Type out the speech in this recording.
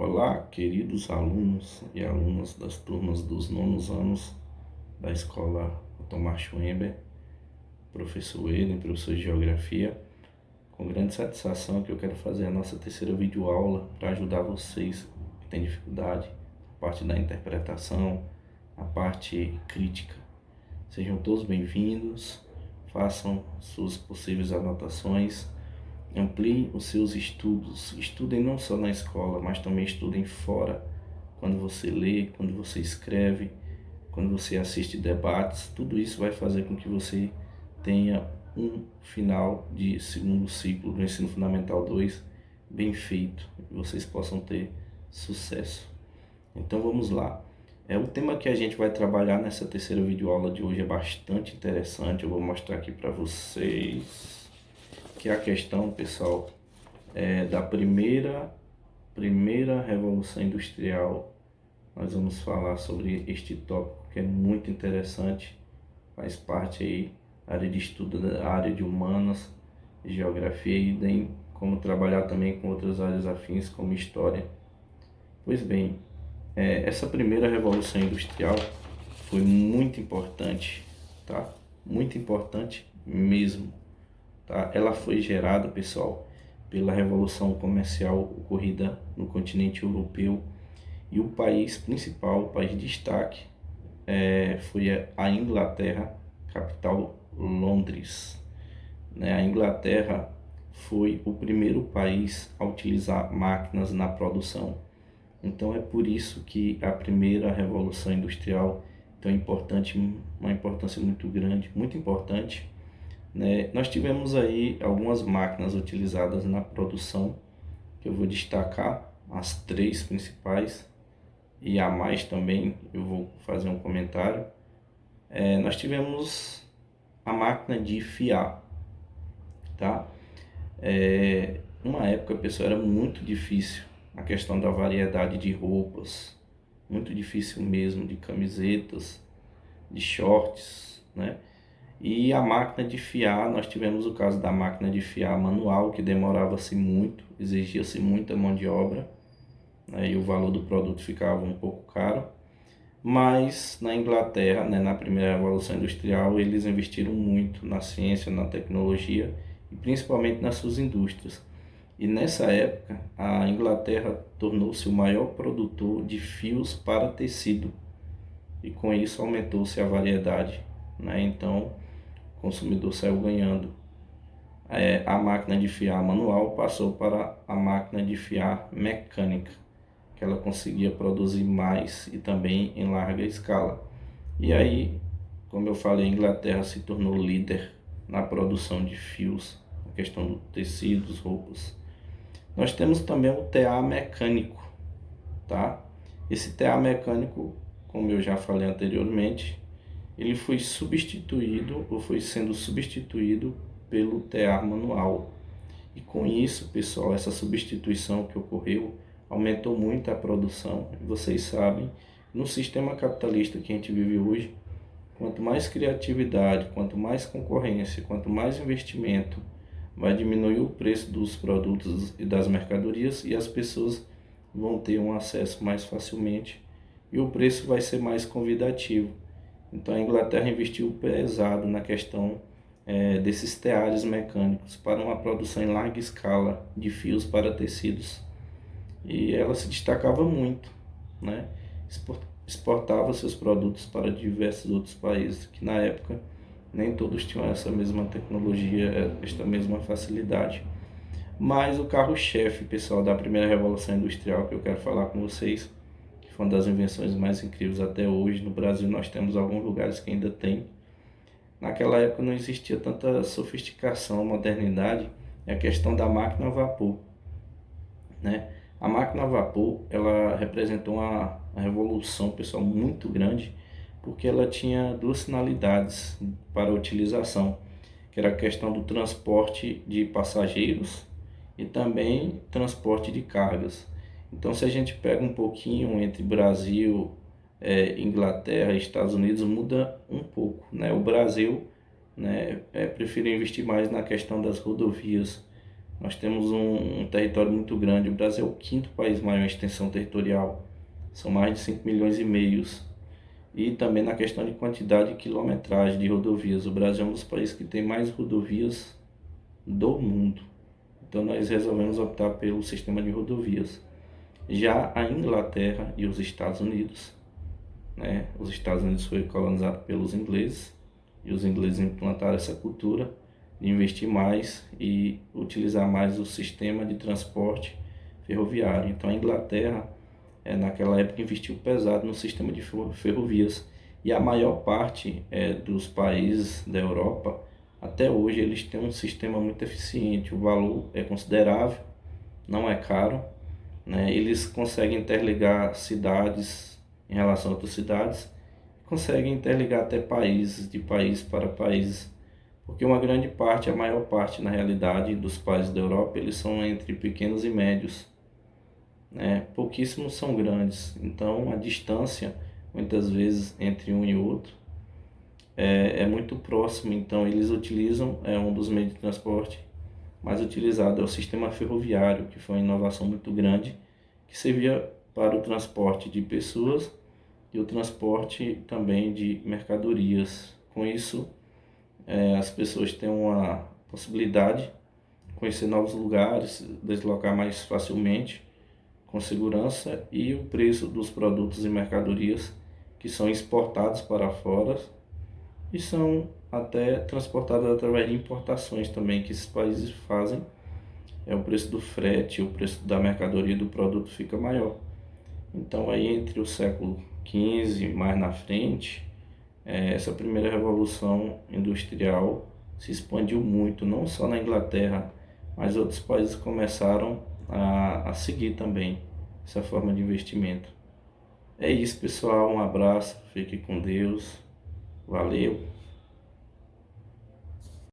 Olá, queridos alunos e alunas das turmas dos nonos anos da escola Tomás Schwember, professor Eden, professor de Geografia. Com grande satisfação que eu quero fazer a nossa terceira videoaula para ajudar vocês que têm dificuldade, a parte da interpretação, a parte crítica. Sejam todos bem-vindos, façam suas possíveis anotações, ampliem os seus estudos, estudem não só na escola, mas também estudem fora, quando você lê, quando você escreve, quando você assiste debates. Tudo isso vai fazer com que você tenha um final de segundo ciclo do Ensino Fundamental 2 bem feito, e vocês possam ter sucesso. Então vamos lá. O tema que a gente vai trabalhar nessa terceira videoaula de hoje é bastante interessante. Eu vou mostrar aqui para vocês que é a questão, pessoal, da primeira Revolução Industrial. Nós vamos falar sobre este tópico que é muito interessante, faz parte aí da área de estudo da área de humanas, geografia e tem como trabalhar também com outras áreas afins como história. Pois bem, essa primeira Revolução Industrial foi muito importante, tá? Muito importante mesmo. Tá? Ela foi gerada, pessoal, pela Revolução Comercial ocorrida no continente europeu, e o país principal, o país de destaque, foi a Inglaterra, capital Londres. A Inglaterra foi o primeiro país a utilizar máquinas na produção. Então é por isso que a primeira Revolução Industrial tem uma importância muito grande, muito importante. Nós tivemos aí algumas máquinas utilizadas na produção, que eu vou destacar as três principais, e a mais também eu vou fazer um comentário. Nós tivemos a máquina de fiar, tá? Uma época, pessoal, era muito difícil a questão da variedade de roupas, muito difícil mesmo, de camisetas, de shorts, né? E a máquina de fiar, nós tivemos o caso da máquina de fiar manual, que demorava-se muito, exigia-se muita mão de obra, né? E o valor do produto ficava um pouco caro. Mas na Inglaterra, na primeira Revolução Industrial, eles investiram muito na ciência, na tecnologia e principalmente nas suas indústrias. E nessa época, a Inglaterra tornou-se o maior produtor de fios para tecido, e com isso aumentou-se a variedade, né? Então o consumidor saiu ganhando. A máquina de fiar manual passou para a máquina de fiar mecânica, que ela conseguia produzir mais e também em larga escala. E aí, como eu falei, a Inglaterra se tornou líder na produção de fios, na questão do tecidos, roupas. Nós temos também o TA mecânico, tá? Esse TA mecânico, como eu já falei anteriormente, ele foi sendo substituído pelo TA manual. E com isso, pessoal, essa substituição que ocorreu aumentou muito a produção. Vocês sabem, no sistema capitalista que a gente vive hoje, quanto mais criatividade, quanto mais concorrência, quanto mais investimento, vai diminuir o preço dos produtos e das mercadorias, e as pessoas vão ter um acesso mais facilmente e o preço vai ser mais convidativo. Então a Inglaterra investiu pesado na questão desses teares mecânicos para uma produção em larga escala de fios para tecidos. E ela se destacava muito, né? Exportava seus produtos para diversos outros países, que na época nem todos tinham essa mesma tecnologia, esta mesma facilidade. Mas o carro-chefe, pessoal, da primeira Revolução Industrial que eu quero falar com vocês, que foi uma das invenções mais incríveis até hoje. No Brasil nós temos alguns lugares que ainda tem. Naquela época não existia tanta sofisticação, modernidade, é a questão da máquina a vapor, né? A máquina a vapor, ela representou uma revolução, pessoal, muito grande, porque ela tinha duas finalidades para a utilização, que era a questão do transporte de passageiros e também transporte de cargas. Então, se a gente pega um pouquinho entre Brasil, Inglaterra e Estados Unidos, muda um pouco, né? O Brasil, né, prefere investir mais na questão das rodovias, Nós temos um território muito grande. O Brasil é o quinto país maior em extensão territorial. São mais de 5 milhões e meio. E também na questão de quantidade e quilometragem de rodovias. O Brasil é um dos países que tem mais rodovias do mundo. Então nós resolvemos optar pelo sistema de rodovias. Já a Inglaterra e os Estados Unidos, né? Os Estados Unidos foi colonizado pelos ingleses e os ingleses implantaram essa cultura de investir mais e utilizar mais o sistema de transporte ferroviário. Então a Inglaterra, naquela época, investiu pesado no sistema de ferrovias, e a maior parte dos países da Europa, até hoje, eles têm um sistema muito eficiente. O valor é considerável, não é caro, né? Eles conseguem interligar cidades em relação a outras cidades, conseguem interligar até países, de país para países, porque uma grande parte, a maior parte, na realidade, dos países da Europa, eles são entre pequenos e médios, né? Pouquíssimos são grandes. Então a distância, muitas vezes, entre um e outro é muito próxima. Então eles utilizam, um dos meios de transporte mais utilizado é o sistema ferroviário, que foi uma inovação muito grande, que servia para o transporte de pessoas e o transporte também de mercadorias. Com isso, as pessoas têm uma possibilidade de conhecer novos lugares, deslocar mais facilmente, com segurança, e o preço dos produtos e mercadorias que são exportados para fora e são até transportados através de importações também que esses países fazem. O preço do frete, o preço da mercadoria, do produto fica maior. Então aí entre o século XV mais na frente, essa primeira revolução industrial se expandiu muito, não só na Inglaterra, mas outros países começaram a seguir também essa forma de investimento. É isso, pessoal, um abraço, fique com Deus, valeu!